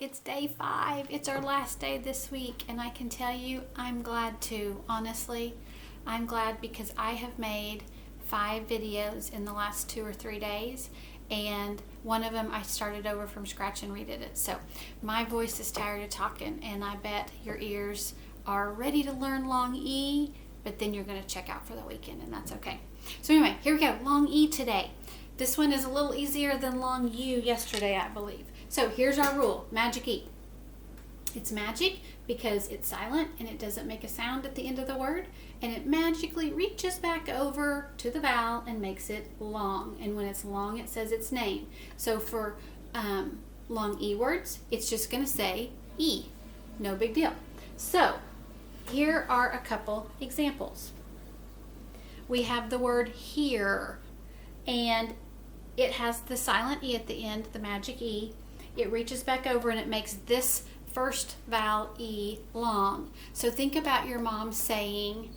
it's day 5. It's our last day this week, and I can tell you I'm glad too. Honestly, I'm glad because I have made 5 videos in the last 2 or 3 days, and one of them I started over from scratch and redid it. So my voice is tired of talking, and I bet your ears are ready to learn long E, but then you're going to check out for the weekend, and that's okay. So anyway, here we go. Long E today. This one is a little easier than long U yesterday, I believe. So here's our rule, magic E. It's magic because it's silent and it doesn't make a sound at the end of the word, and it magically reaches back over to the vowel and makes it long. And when it's long, it says its name. So for long E words, it's just going to say E. No big deal. So here are a couple examples. We have the word here, and it has the silent E at the end, the magic E. It reaches back over and it makes this first vowel E long. So think about your mom saying,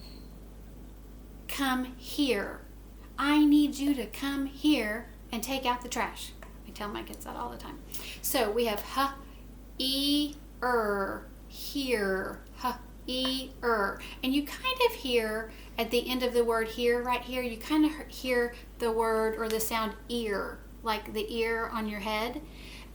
come here. I need you to come here and take out the trash. I tell my kids that all the time. So we have h, e, here, h, e, and you kind of hear at the end of the word here, right here, you kind of hear the word or the sound ear, like the ear on your head.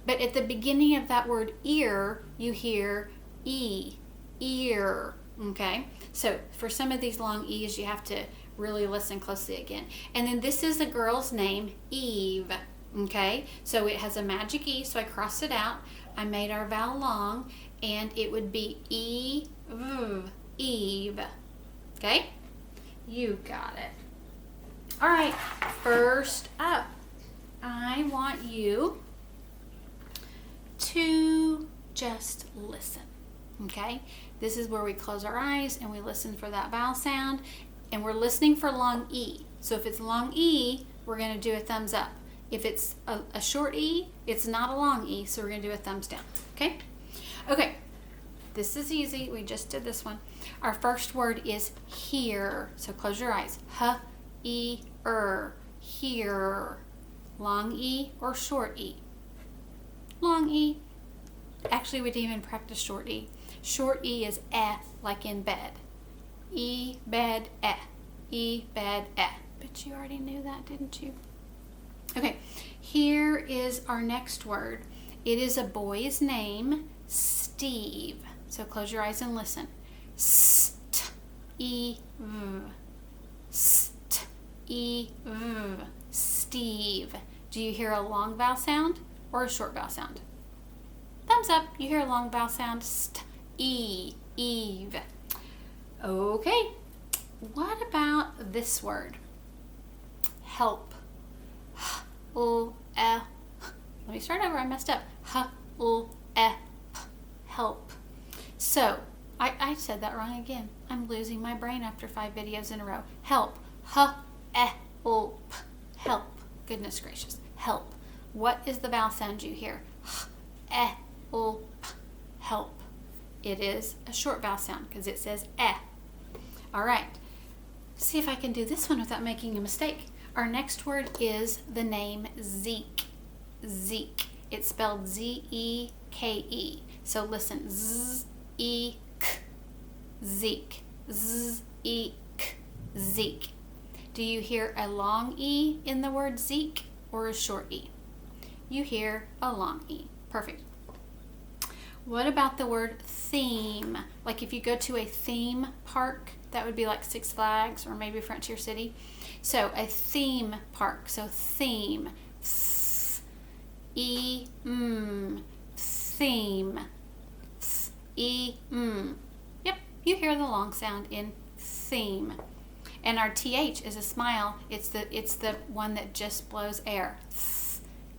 But at the beginning of that word ear, you hear E, ear, okay? So for some of these long E's, you have to really listen closely again. And then this is a girl's name, Eve, okay? So it has a magic E, so I crossed it out. I made our vowel long, and it would be Eve, Eve, okay? You got it. All right, first up, I want you to just listen, okay? This is where we close our eyes and we listen for that vowel sound, and we're listening for long E. So if it's long E, we're going to do a thumbs up. If it's a short E, it's not a long E, so we're going to do a thumbs down, okay? Okay, this is easy. We just did this one. Our first word is here, so close your eyes. H, E, here. Long E or short E? Long E. Actually, we didn't even practice short E. Short E is like in bed. E, bed, E, bed, But you already knew that, didn't you? Okay, here is our next word. It is a boy's name, Steve. So close your eyes and listen. St, E, v. St, E, v. Steve. Do you hear a long vowel sound or a short vowel sound? Thumbs up. You hear a long vowel sound. St, E, Eve. Okay. What about this word? Help. H, L, E. Let me start over. I messed up. H, L, E. Help. So, I said that wrong again. I'm losing my brain after 5 videos in a row. Help. H, E, L, P. Help. Goodness gracious. Help. What is the vowel sound you hear? H, E, L, P. Help. It is a short vowel sound because it says E. All right. See if I can do this one without making a mistake. Our next word is the name Zeke. Zeke. It's spelled Z-E-K-E. So listen. Z-E-K. Zeke. Z-E-K. Zeke. Do you hear a long E in the word Zeke or a short E? You hear a long E. Perfect. What about the word theme? Like if you go to a theme park, that would be like Six Flags or maybe Frontier City. So a theme park. So theme. Theme. Yep, you hear the long sound in theme. And our TH is a smile. It's the one that just blows air.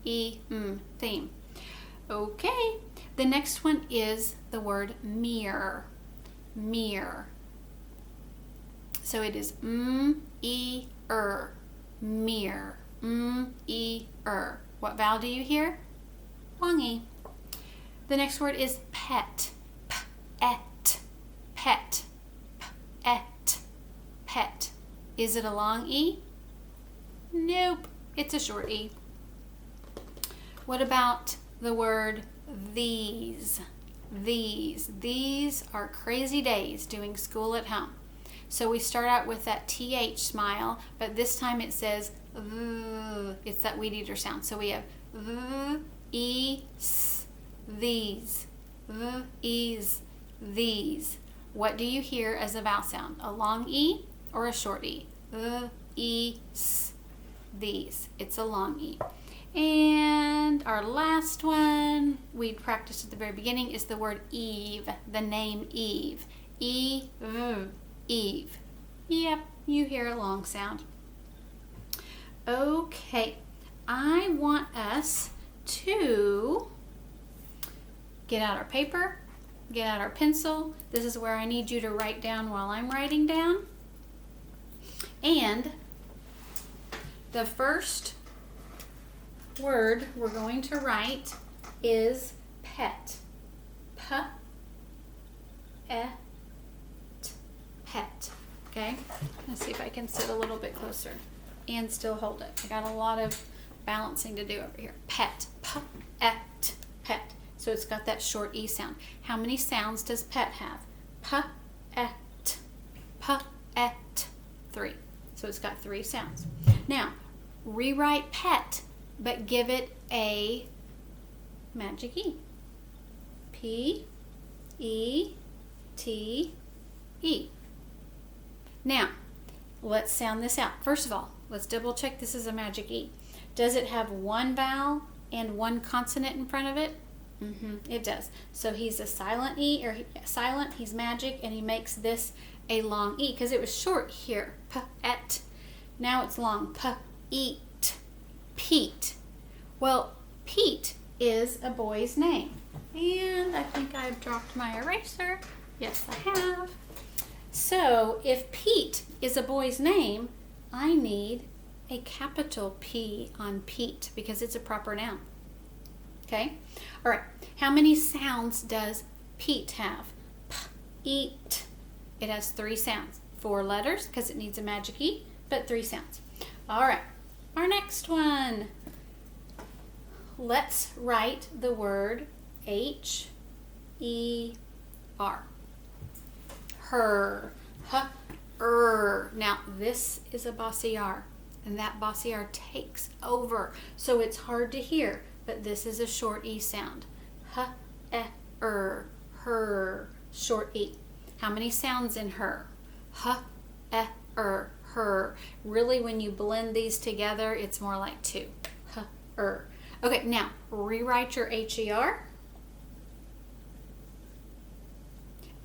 Theme. Okay. The next one is the word mirror. Mirror. So it is mirror. Mirror. What vowel do you hear? Long E. The next word is pet. Pet. Pet. Pet. Is it a long E? Nope. It's a short E. What about the word these. These are crazy days doing school at home. So we start out with that TH smile, but this time it says th. It's that weed eater sound. So we have th, e, s, these. Th, e's, these. What do you hear as a vowel sound? A long E or a short E? Th, e, s, these. It's a long E. And our last one we practiced at the very beginning is the word Eve, the name Eve. Eve, Eve. Yep, you hear a long sound. Okay, I want us to get out our paper, get out our pencil. This is where I need you to write down while I'm writing down. And the first word we're going to write is pet. Pet. Okay? Let's see if I can sit a little bit closer and still hold it. I got a lot of balancing to do over here. Pet. Pet. Pet. So it's got that short E sound. How many sounds does pet have? Pet. 3. So it's got 3 sounds. Now, rewrite pet, but give it a magic E. P-E-T-E. Now, let's sound this out. First of all, let's double check this is a magic E. Does it have one vowel and one consonant in front of it? It does. So he's a silent E, or silent, he's magic, and he makes this a long E, because it was short here. P-et. Now it's long. P-eat. Pete. Well, Pete is a boy's name. And I think I've dropped my eraser. Yes, I have. So if Pete is a boy's name, I need a capital P on Pete because it's a proper noun. Okay? All right. How many sounds does Pete have? P-eat. It has 3 sounds. 4 letters because it needs a magic E, but 3 sounds. All right. Our next one. Let's write the word H-E-R. Her. H-er. Now, this is a bossy R, and that bossy R takes over, so it's hard to hear, but this is a short E sound. H-e-er. Her. Short E. How many sounds in her? H-e-er. Her. Really, when you blend these together, it's more like 2. H-er. Okay, now rewrite your H-E-R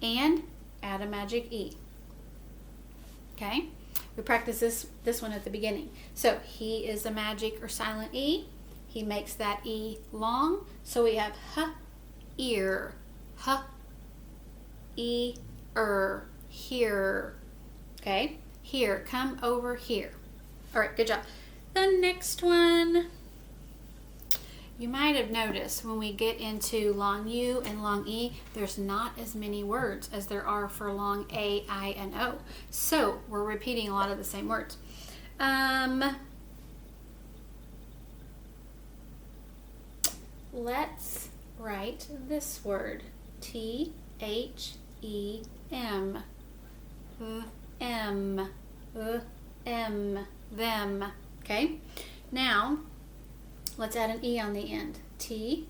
and add a magic E. Okay, we practiced this one at the beginning. So he is a magic or silent E. He makes that E long. So we have H-ear, H-e-er, here. Okay, here, come over here. All right, good job. The next one. You might have noticed when we get into long U and long E, there's not as many words as there are for long A, I, and O. So we're repeating a lot of the same words. Let's write this word. T-H-E-M. M. Them. Okay? Now, let's add an E on the end. T-H-E-M-E.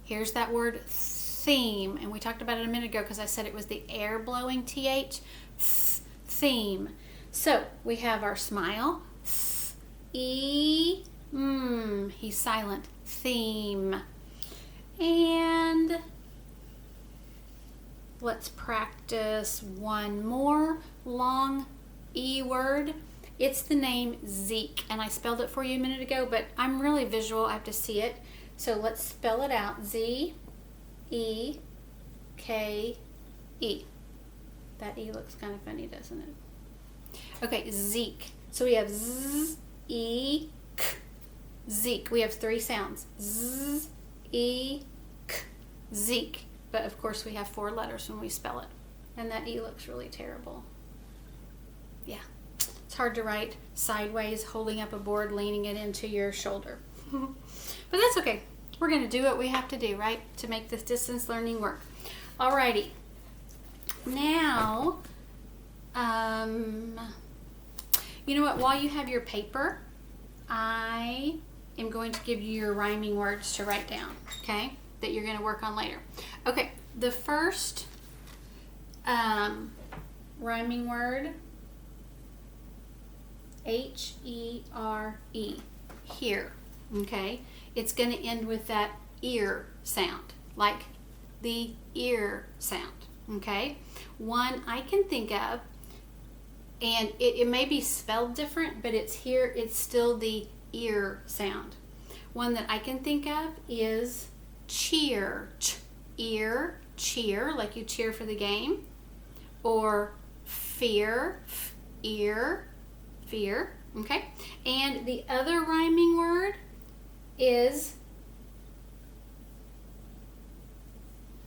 Here's that word theme. And we talked about it a minute ago because I said it was the air blowing TH. Theme. So we have our smile. He's silent. Theme. And let's practice one more long E word. It's the name Zeke, and I spelled it for you a minute ago, but I'm really visual. I have to see it. So let's spell it out. Z-E-K-E. That E looks kind of funny, doesn't it? Okay, Zeke. So we have Z-E-K. Zeke. We have 3 sounds. Z-E-K. Zeke. But of course we have 4 letters when we spell it. And that E looks really terrible. Yeah. It's hard to write sideways, holding up a board, leaning it into your shoulder. But that's okay. We're going to do what we have to do, right? To make this distance learning work. Alrighty. Now, you know what? While you have your paper, I am going to give you your rhyming words to write down, okay? That you're going to work on later. Okay, the first rhyming word, H-E-R-E, here, okay? It's going to end with that ear sound, like the ear sound, okay? One I can think of, and it may be spelled different, but it's here, it's still the ear sound. One that I can think of is cheer, ear, cheer, like you cheer for the game, or fear, ear, fear, okay? And the other rhyming word is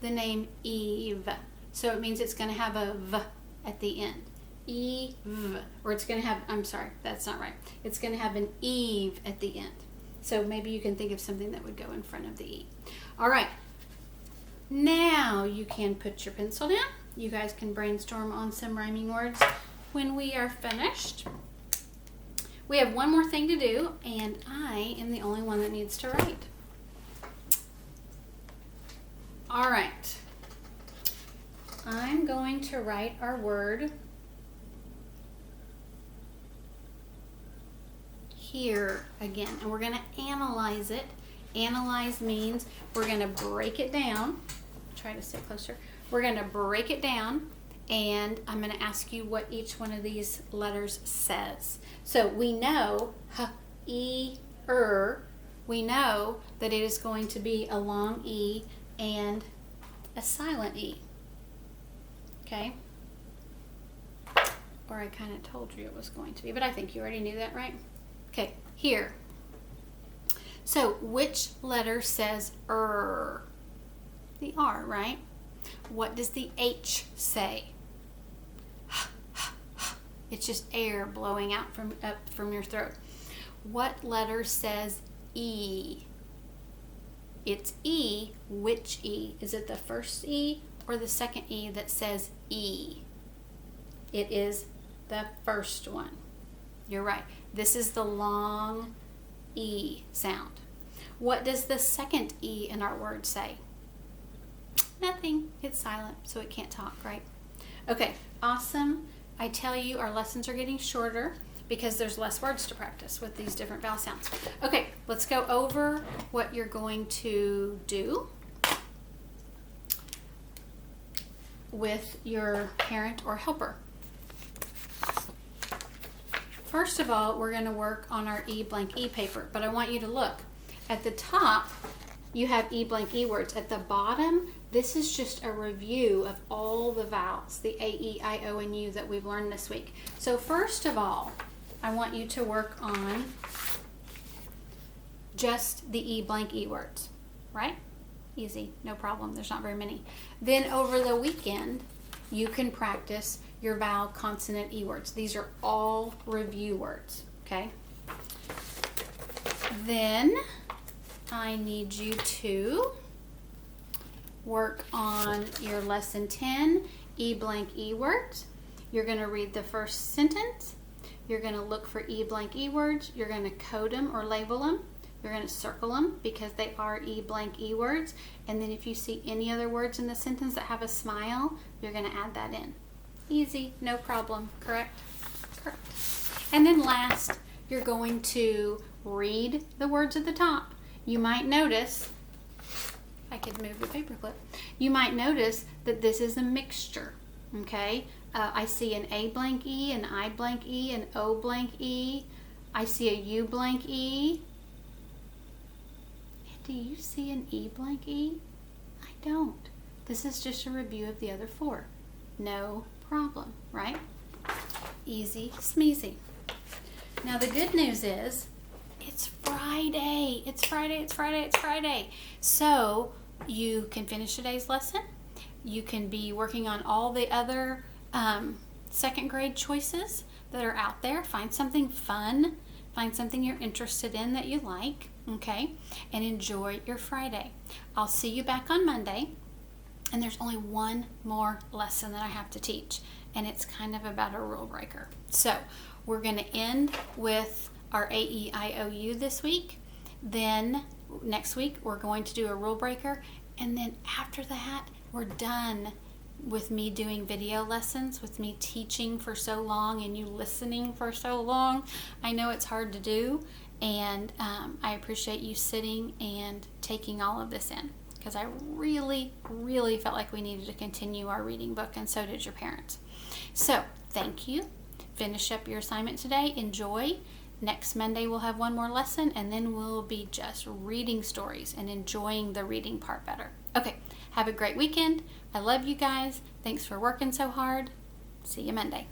the name Eve. So it means it's going to have a V at the end. Eve. Or it's going to have, I'm sorry, that's not right. It's going to have an Eve at the end. So maybe you can think of something that would go in front of the E. All right. Now you can put your pencil down. You guys can brainstorm on some rhyming words when we are finished. We have one more thing to do, and I am the only one that needs to write. All right. I'm going to write our word here again, and we're going to analyze it. Analyze means we're going to break it down. Try to sit closer. We're going to break it down, and I'm going to ask you what each one of these letters says. So we know E, we know that it is going to be a long E and a silent E. Okay? Or I kind of told you it was going to be, but I think you already knew that, right? Okay, here. So which letter says The R, right? What does the H say? It's just air blowing out up from your throat. What letter says E? It's E. Which E? Is it the first E or the second E that says E? It is the first one. You're right. This is the long E sound. What does the second E in our word say? Nothing. It's silent, so it can't talk, right? Okay, awesome. I tell you, our lessons are getting shorter because there's less words to practice with these different vowel sounds. Okay, let's go over what you're going to do with your parent or helper. First of all, we're going to work on our E blank E paper, but I want you to look. At the top, you have E blank E words. At the bottom, this is just a review of all the vowels, the A, E, I, O, and U that we've learned this week. So first of all, I want you to work on just the E blank E words, right? Easy, no problem. There's not very many. Then over the weekend, you can practice your vowel consonant E words. These are all review words, okay? Then I need you to work on your lesson 10, E blank E words. You're going to read the first sentence. You're going to look for E blank E words. You're going to code them or label them. You're going to circle them because they are E blank E words. And then if you see any other words in the sentence that have a smile, you're going to add that in. Easy, no problem, correct? Correct. And then last, you're going to read the words at the top. You might notice, I could move the paperclip, you might notice that this is a mixture, okay? I see an A blank E, an I blank E, an O blank E. I see a U blank E. Do you see an E blank E? I don't. This is just a review of the other four. No problem, right? Easy smeezy. Now the good news is it's Friday. It's Friday, it's Friday, it's Friday. So you can finish today's lesson. You can be working on all the other second grade choices that are out there. Find something fun Find something you're interested in that you like, okay? And enjoy your Friday. I'll see you back on Monday. And there's only one more lesson that I have to teach, and it's kind of about a rule breaker. So we're going to end with our AEIOU this week. Then next week we're going to do a rule breaker, and then after that we're done with me doing video lessons, with me teaching for so long and you listening for so long. I know it's hard to do, and I appreciate you sitting and taking all of this in, because I really, really felt like we needed to continue our reading book, and so did your parents. So, thank you. Finish up your assignment today. Enjoy. Next Monday we'll have one more lesson, and then we'll be just reading stories and enjoying the reading part better. Okay, have a great weekend. I love you guys. Thanks for working so hard. See you Monday.